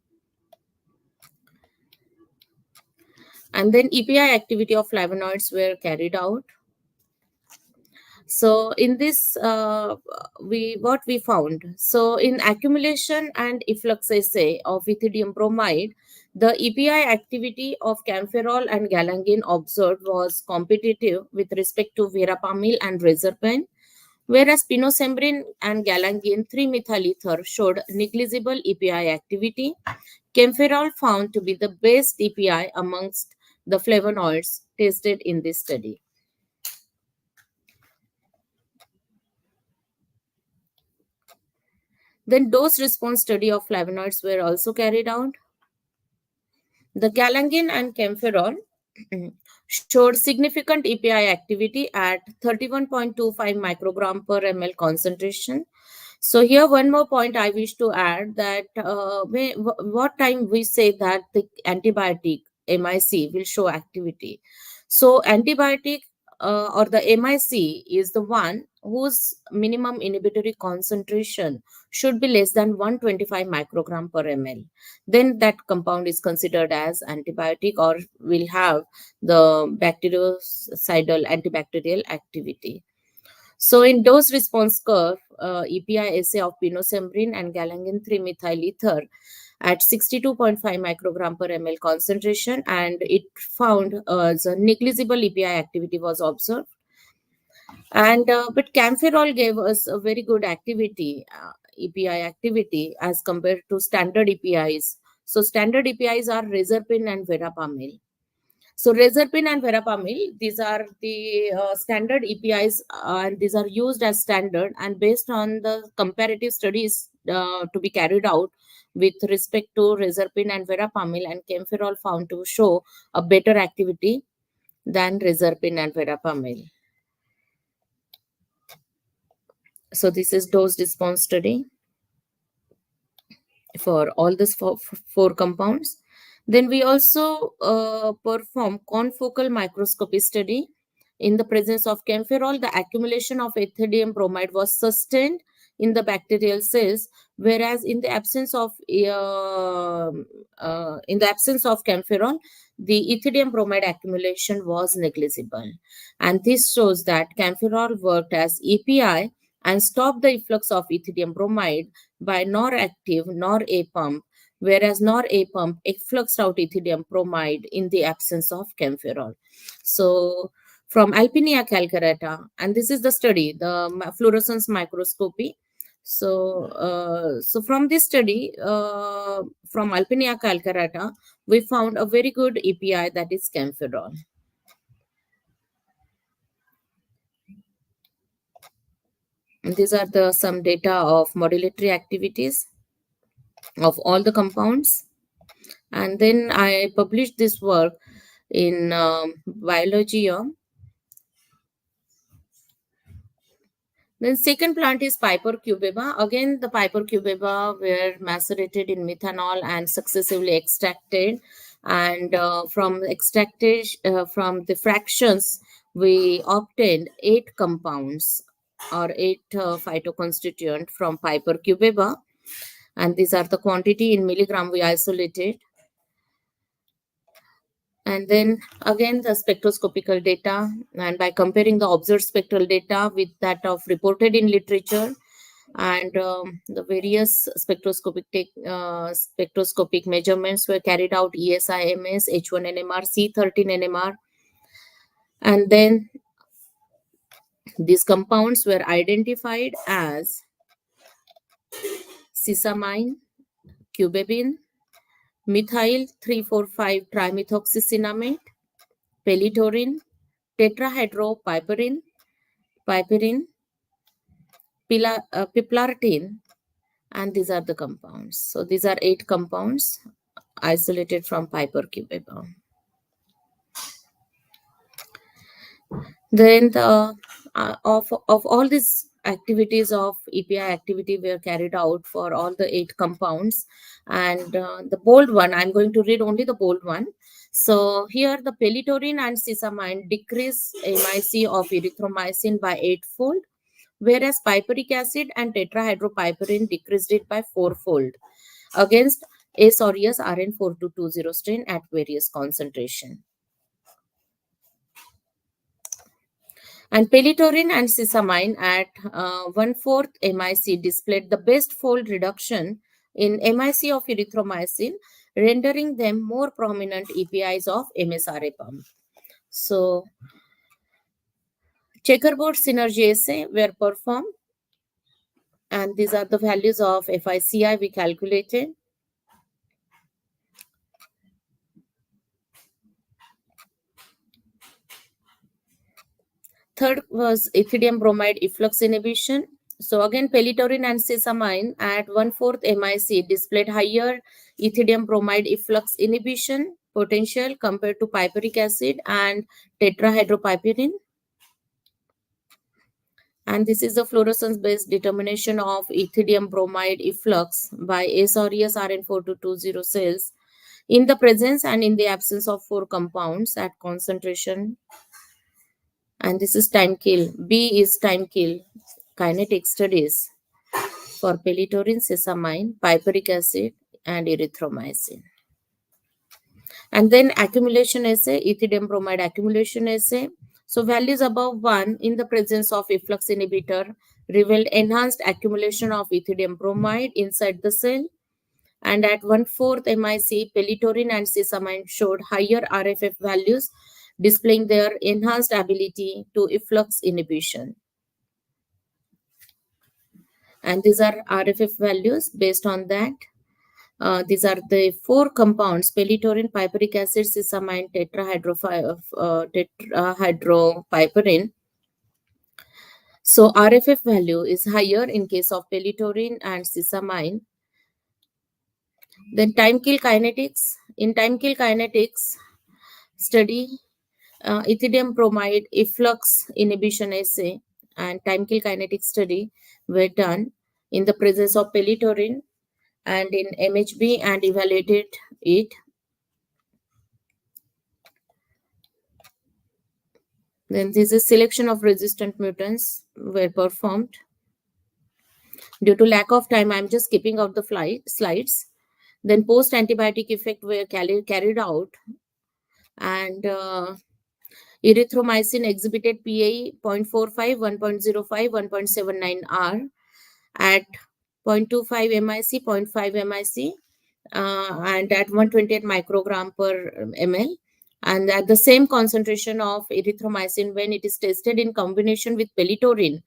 Speaker 3: And then API activity of flavonoids were carried out. So in this, what we found. So in accumulation and efflux assay of ethidium bromide, the API activity of camphorol and galangin observed was competitive with respect to verapamil and rezerpan. whereas pinosembrin and galangin 3-methyl ether showed negligible API activity. Camphorol found to be the best API amongst the flavonoids tested in this study. Then dose response study of flavonoids were also carried out. The galangin and camphorol showed significant API activity at 31.25 microgram per ml concentration. So here one more point I wish to add, that what time we say that the antibiotic MIC will show activity. So antibiotic or the MIC is the one whose minimum inhibitory concentration should be less than 125 microgram per ml. Then that compound is considered as antibiotic or will have the bactericidal antibacterial activity. So in dose response curve, API assay of pinosembrin and galangin 3-methyl ether at 62.5 microgram per ml concentration, and it found the negligible API activity was observed. And but camphorol gave us a very good activity, API activity as compared to standard APIs. So standard APIs are reserpine and verapamil. So reserpine and verapamil, these are the standard APIs, and these are used as standard. And based on the comparative studies to be carried out with respect to reserpine and verapamil, and camphorol found to show a better activity than reserpine and verapamil. So this is dose response study for all these four compounds. Then we also perform confocal microscopy study. In the presence of camphorol, the accumulation of ethidium bromide was sustained in the bacterial cells, whereas in the absence of camphorol, the ethidium bromide accumulation was negligible. And this shows that camphorol worked as API and stopped the efflux of ethidium bromide by nor active nor A pump, whereas nor A pump effluxed out ethidium bromide in the absence of camphorol. So from Alpinia calcarata, and this is the study, the fluorescence microscopy. So, from this study, from Alpinia calcarata, we found a very good API, that is camphorol. And these are some data of modulatory activities of all the compounds. And then I published this work in Biologia. Then second plant is Piper cubeba. Again, the Piper cubeba were macerated in methanol and successively extracted. And from the fractions, we obtained 8 compounds or 8 phytoconstituent from Piper cubeba. And these are the quantity in milligram we isolated. And then again the spectroscopical data, and by comparing the observed spectral data with that of reported in literature, and the various spectroscopic measurements were carried out: ESIMS, H1 NMR, C13 NMR, and then these compounds were identified as sesamine, cubebin, methyl 3,4,5 trimethoxycinnamate, pelitorin, tetrahydropiperin, piplartin, and these are the compounds. So these are 8 compounds isolated from Piper cubeba. Then of all these activities of API activity were carried out for all the 8 compounds, and the bold one, I'm going to read only the bold one. So here the pelitorin and sesamine decrease MIC of erythromycin by 8-fold, whereas piperic acid and tetrahydropiperin decreased it by 4-fold against S aureus RN4220 strain at various concentration. And pelitorin and sesamine at 1/4 MIC displayed the best fold reduction in MIC of erythromycin, rendering them more prominent APIs of MSRA pump. So Checkerboard synergy assay were performed, and these are the values of FICI we calculated. Third was ethidium bromide efflux inhibition. So again, pelitorin and sesamine at 1/4 MIC displayed higher ethidium bromide efflux inhibition potential compared to piperic acid and tetrahydropiperin. And this is the fluorescence-based determination of ethidium bromide efflux by SRES RN4220 cells in the presence and in the absence of 4 compounds at concentration. And this is time kill. B is time kill kinetic studies for pelitorin, sesamine, piperic acid, and erythromycin. And then accumulation assay, ethidium bromide accumulation assay. So values above 1 in the presence of efflux inhibitor revealed enhanced accumulation of ethidium bromide inside the cell. And at 1/4 MIC, pelitorin and sesamine showed higher RFF values, displaying their enhanced ability to efflux inhibition. And these are RFF values. Based on that, these are the 4 compounds: pelitorin, piperic acid, sesamine, tetrahydropiperin. So RFF value is higher in case of pelitorin and sesamine. Then time kill kinetics. In time kill kinetics study, ethidium bromide efflux inhibition assay and time kill kinetic study were done in the presence of pelitorin and in MHB and evaluated it. Then this is selection of resistant mutants were performed. Due to lack of time, I'm just skipping out the slides. Then post antibiotic effect were carried out, and erythromycin exhibited PAE 0.45, 1.05, 1.79 R at 0.25 MIC, 0.5 MIC, and at 128 microgram per ml. And at the same concentration of erythromycin, when it is tested in combination with pelitorin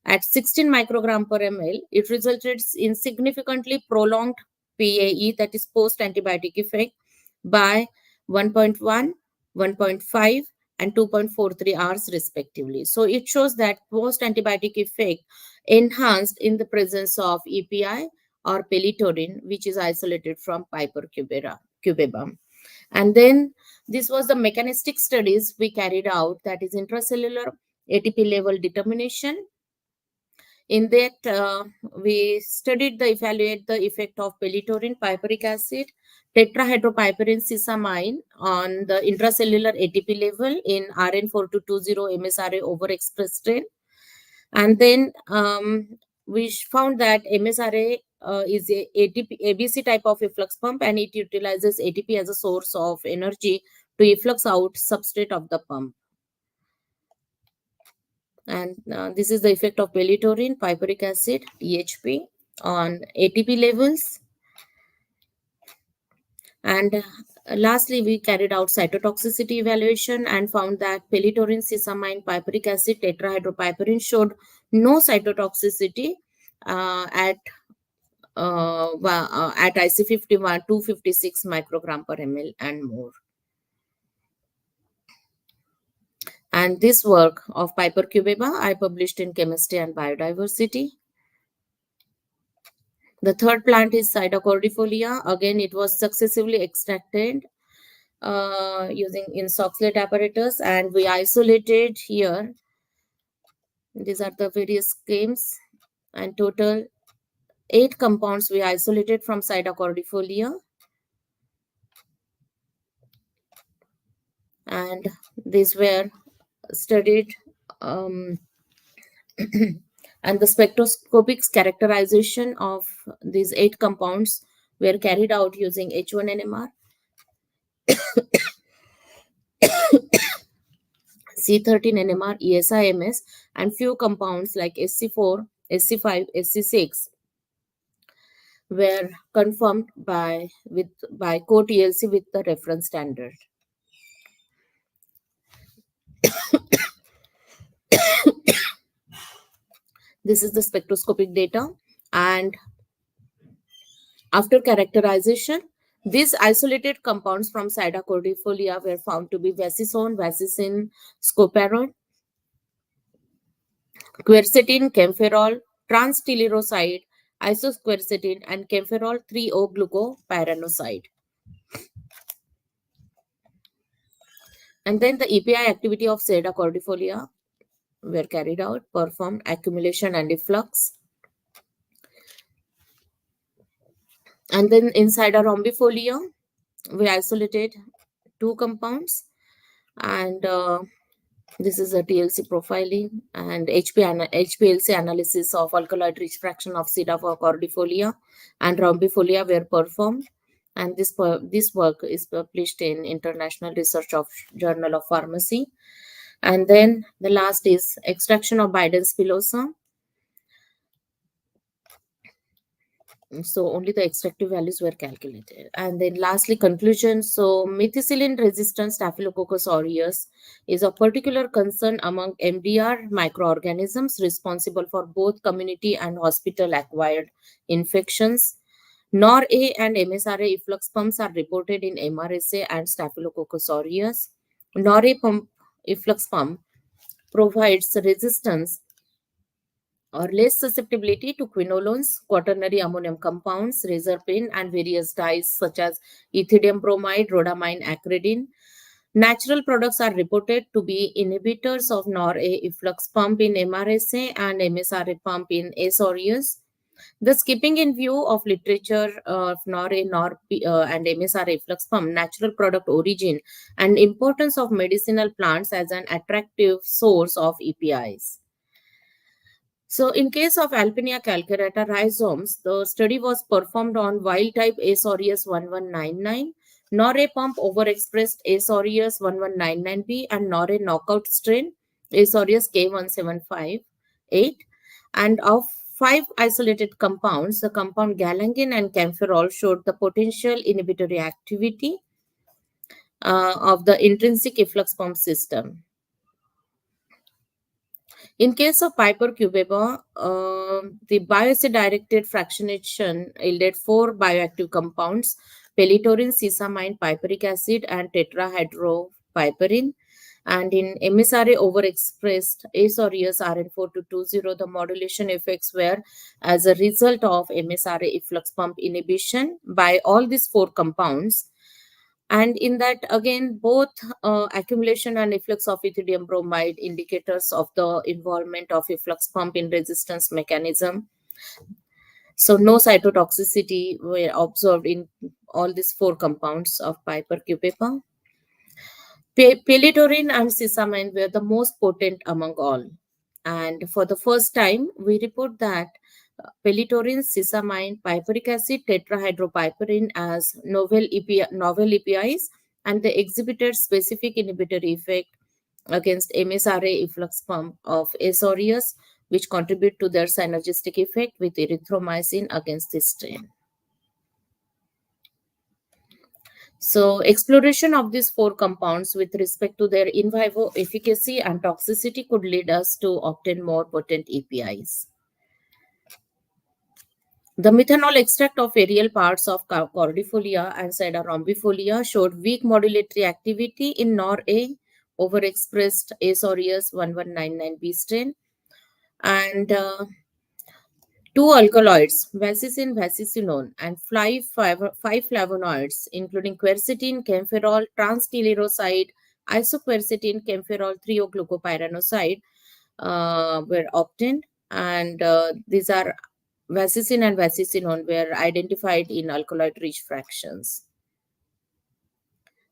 Speaker 3: at 16 microgram per ml, it resulted in significantly prolonged PAE, that is post antibiotic effect, by 1.1, 1.5, and 2.43 hours respectively. So it shows that post antibiotic effect enhanced in the presence of API or pelitorin, which is isolated from Pipercubebum. And then this was the mechanistic studies we carried out, that is intracellular ATP level determination. In that, we studied evaluate the effect of pelitorin, piperic acid, tetrahydropiperin, sesamine on the intracellular ATP level in RN4220 MSRA overexpressed strain. And then we found that MSRA is a ATP, ABC type of efflux pump, and it utilizes ATP as a source of energy to efflux out substrate of the pump. And this is the effect of pelitorin, piperic acid, THP on ATP levels. And lastly, we carried out cytotoxicity evaluation and found that pelitorin, sesamine, piperic acid, tetrahydropiperin showed no cytotoxicity at IC51 256 microgram per ml and more. And this work of Pipercubeba I published in Chemistry and Biodiversity. The third plant is Cytocordifolia. Again, it was successively extracted using insoxlate apparatus, and we isolated here. These are the various schemes, and total 8 compounds we isolated from Cytocordifolia. And these were studied and the spectroscopic characterization of these 8 compounds were carried out using H1 NMR, C13 NMR, ESIMS, and few compounds like SC4, SC5, SC6 were confirmed by co-TLC with the reference standard. This is the spectroscopic data. And after characterization, these isolated compounds from Sida cordifolia were found to be vasisone, vasicin, scoparon, quercetin, camphorol, transtyliroside, isoquercetin, and camphorol 3-O-glucopyranoside. And then the API activity of Sida cordifolia were carried out, performed accumulation and efflux. And then inside a rhombifolia, we isolated two compounds, and this is a TLC profiling and HPLC analysis of alkaloid rich fraction of Sida cordifolia and rhombifolia were performed. And this work is published in International Research of Journal of Pharmacy. And then the last is extraction of Biden spilosa. So only the extractive values were calculated. And then lastly, conclusion. So methicillin resistant Staphylococcus aureus is of particular concern among MDR microorganisms responsible for both community and hospital acquired infections. NOR-A and MSRA efflux pumps are reported in MRSA and Staphylococcus aureus. NOR-A pump efflux pump provides resistance or less susceptibility to quinolones, quaternary ammonium compounds, reserpine, and various dyes such as ethidium bromide, rhodamine, acridine. Natural products are reported to be inhibitors of NOR-A efflux pump in MRSA and MSRA pump in S. aureus. The skipping in view of literature of NOR-A, and MSRA efflux pump, natural product origin, and importance of medicinal plants as an attractive source of EPIs. So in case of Alpinia calcarata rhizomes, the study was performed on wild type S. aureus 1199, NOR-A pump overexpressed S. aureus 1199b, and NOR-A knockout strain S. aureus K1758. And of 5 isolated compounds, the compound galangin and camphorol showed the potential inhibitory activity of the intrinsic efflux pump system. In case of Piper cubeba, the bioassay-directed fractionation yielded 4 bioactive compounds: pellitorin, sesamine, piperic acid, and tetrahydropiperin. And in MSRA overexpressed S. aureus RN4220, the modulation effects were as a result of MSRA efflux pump inhibition by all these 4 compounds. And in that, again, both accumulation and efflux of ethidium bromide indicators of the involvement of efflux pump in resistance mechanism. So no cytotoxicity were observed in all these 4 compounds of Piper cubeba. Pellitorin and sesamine were the most potent among all. And for the first time, we report that pellitorin, sesamine, piperic acid, tetrahydropiperin as novel EPIs, and they exhibited specific inhibitory effect against MSRA efflux pump of S. aureus, which contribute to their synergistic effect with erythromycin against this strain. So exploration of these 4 compounds with respect to their in vivo efficacy and toxicity could lead us to obtain more potent APIs. The methanol extract of aerial parts of cordifolia and rhombifolia showed weak modulatory activity in NOR-A overexpressed S. aureus 1199b strain, and 2 alkaloids, vasicin, vasicinone, and 5 flavonoids, including quercetin, camphorol, transtyliroside, isoquercetin, camphorol 3-O-glucopyranoside, were obtained. And these are vasicin and vasicinone were identified in alkaloid-rich fractions.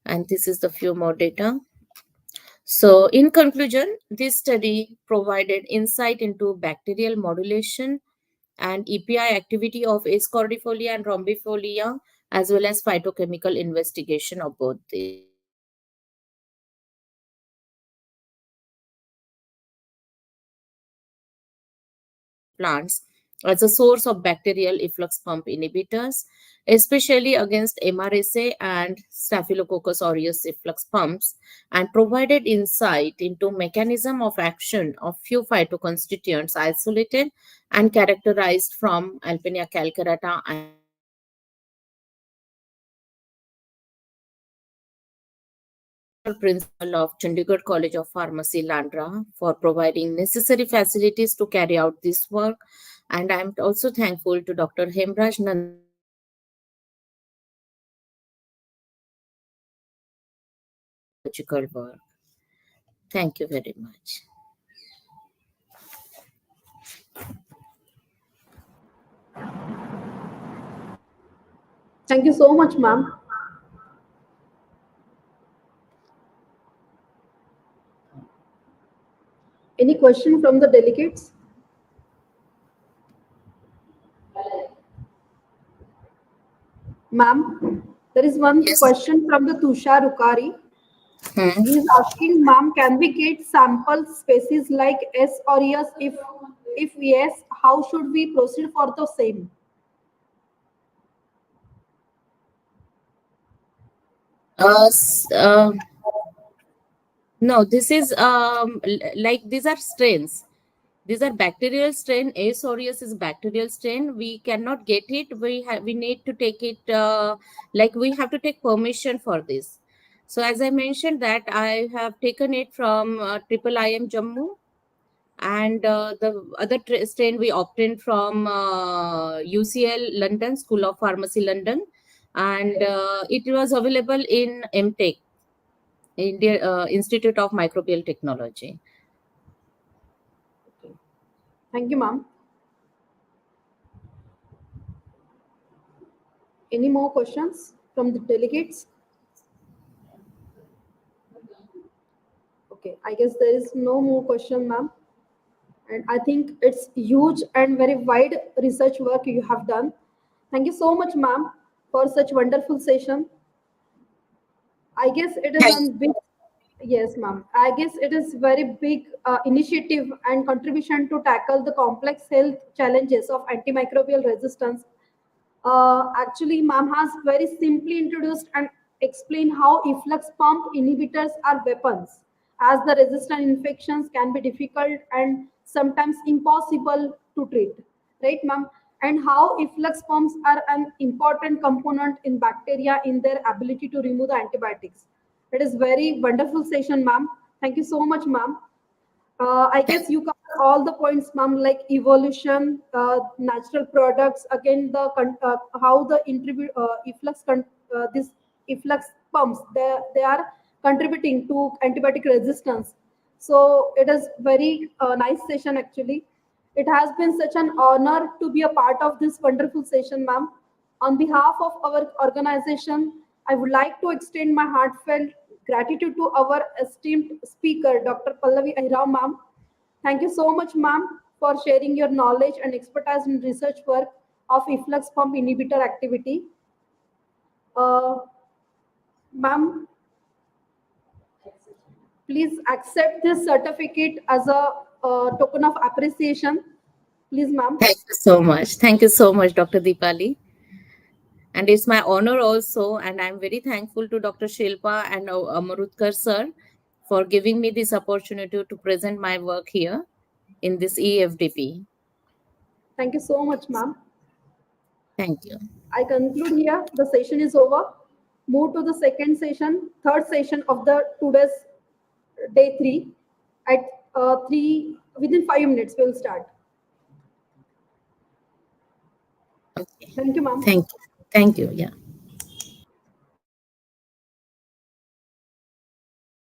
Speaker 3: And this is the few more data. So in conclusion, this study provided insight into bacterial modulation and EPI activity of S. cordifolia and rhombifolia, as well as phytochemical investigation of both these. Plants as a source of bacterial efflux pump inhibitors, especially against MRSA and Staphylococcus aureus efflux pumps, and provided insight into mechanism of action of few phytoconstituents isolated and characterized from Alpinia calcarata and principal of Chandigarh College of Pharmacy, Landra, for providing necessary facilities to carry out this work. And I'm also thankful to Dr. Hemraj Nand work. Thank you very much.
Speaker 4: Thank you so much, ma'am. Any question from the delegates? Ma'am, there is one
Speaker 3: Yes.
Speaker 4: question from the Tushar Ukari. He is asking, ma'am, can we get sample species like S aureus? If yes, how should we proceed for the same?
Speaker 3: No, this is like these are strains. These are bacterial strain. S aureus is bacterial strain. We cannot get it. We need to take it. Like we have to take permission for this. So as I mentioned that I have taken it from Triple IM Jammu, and the other strain we obtained from UCL London, School of Pharmacy London, and it was available in MTech, India Institute of Microbial Technology.
Speaker 4: Thank you, ma'am. Any more questions from the delegates? Okay, I guess there is no more question, ma'am. And I think it's huge and very wide research work you have done. Thank you so much, ma'am, for such wonderful session. I guess it is a big, yes, ma'am. I guess it is very big initiative and contribution to tackle the complex health challenges of antimicrobial resistance. Actually, ma'am has very simply introduced and explained how efflux pump inhibitors are weapons, as the resistant infections can be difficult and sometimes impossible to treat. Right, ma'am? And how efflux pumps are an important component in bacteria in their ability to remove the antibiotics. It is very wonderful session, ma'am. Thank you so much, ma'am. I guess you cover all the points, ma'am, like evolution, natural products. Again, how the this efflux pumps they are contributing to antibiotic resistance. So it is very nice session actually. It has been such an honor to be a part of this wonderful session, ma'am. On behalf of our organization, I would like to extend my heartfelt gratitude to our esteemed speaker, Dr. Pallavi Ahirrao, ma'am. Thank you so much, ma'am, for sharing your knowledge and expertise in research work of efflux pump inhibitor activity. Ma'am, please accept this certificate as a token of appreciation. Please, ma'am.
Speaker 3: Thank you so much. Thank you so much, Dr. Deepali. And it's my honor also, and I'm very thankful to Dr. Shilpa and Amarutkar sir for giving me this opportunity to present my work here in this e-FDP.
Speaker 4: Thank you so much, ma'am.
Speaker 3: Thank you.
Speaker 4: I conclude here. The session is over. Move to the third session of the today's day 3 at 3 within 5 minutes. We'll start.
Speaker 3: Okay.
Speaker 4: Thank you, ma'am.
Speaker 3: Thank you. Thank you. Yeah.